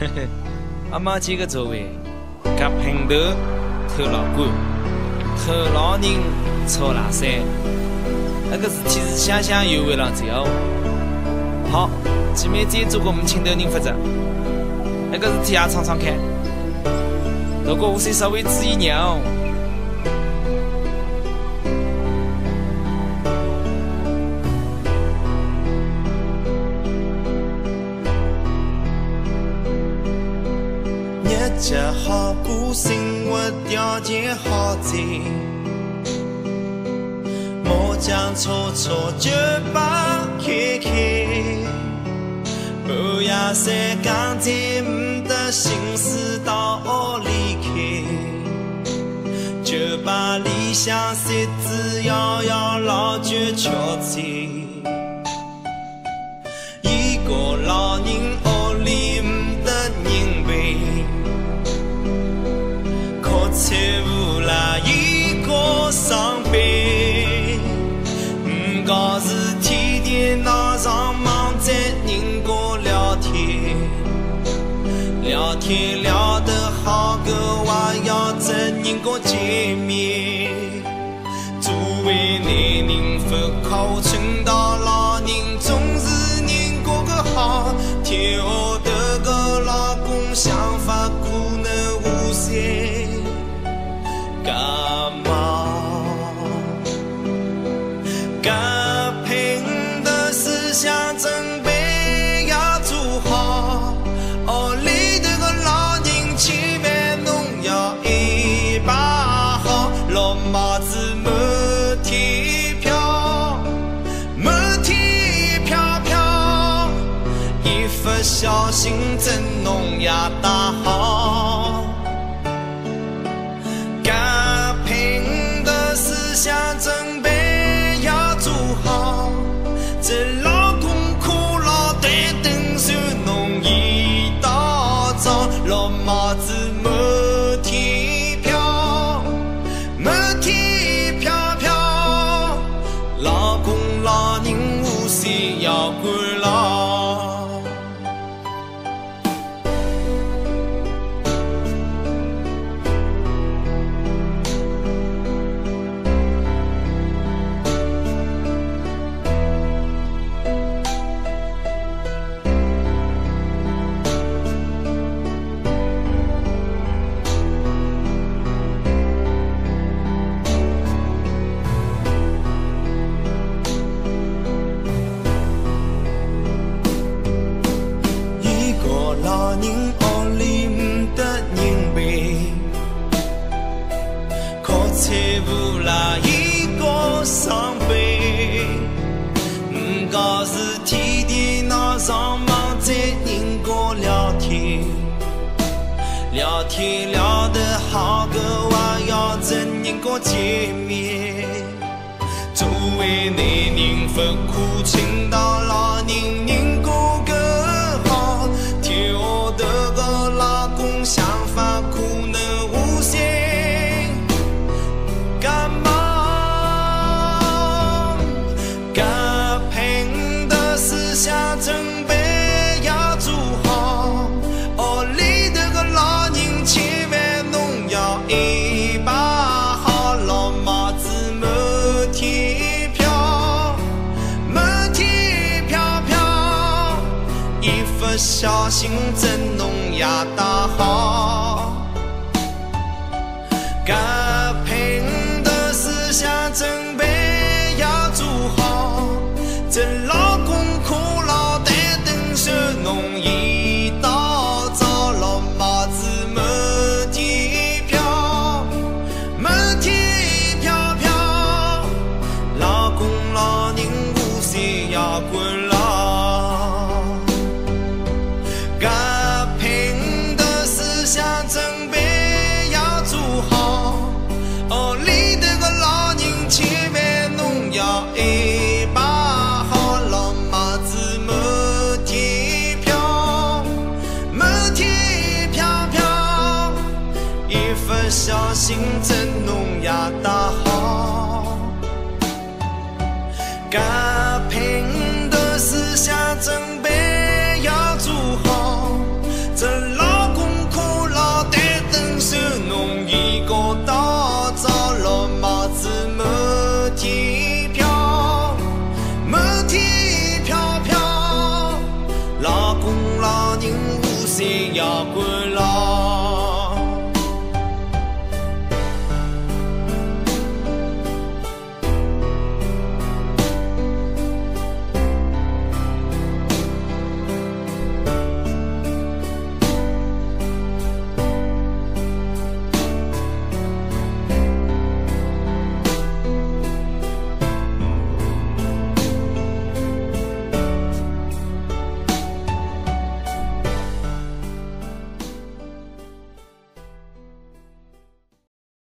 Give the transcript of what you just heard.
嘿嘿，阿妈几个座位，夹平头偷老倌，偷老人抄垃圾，那个事体是想想又会让这样。好，前面再做个5千头人法则，那个事体也尝尝看。如果无谁稍微注意鸟。日子好过，生活条件好在，莫将错错就把开开。半夜三更再不得心思到屋里开，就把理想设置遥遥老久憔悴。一个老人屋里不得人陪，可财无啦一个伤悲。不过是天天闹上忙在人家聊天，聊天聊得好个还要整人家见面。作为男人不靠撑到老人，总是人家个好，天下头个老公想法可能无限。干嘛？该拼的思想准备要做好，屋里头个老人千万侬要一把好，绿帽子满天飘，满天飘飘，一副小心针侬也打好。该拼的思想准备要做好，这老公苦劳对等算侬一道早，绿帽子满天飘，满天飘飘，老公老人无需要管牢。老人屋里不得人陪，靠财富啦一个伤悲。不过是天天闹上忙在人家聊天，聊天聊得好个还要整人家见面。作为男人不苦撑到老人，人家个好，天下头个老公想法可能无限。干嘛？该拼的思想准备要做好，屋里头个老人千万侬要一把好，绿帽子满天飘，满天飘飘，一副小心针侬也打好。该拼的思想准备要做好，这老公苦劳对等算侬一道早，绿帽子满天飘，满天飘飘，老公老人无需要管牢。该拼的思想准备要做好，屋里头个老人千万侬要一把好，绿帽子满天飘，满天飘飘，一副小心针侬也打好。该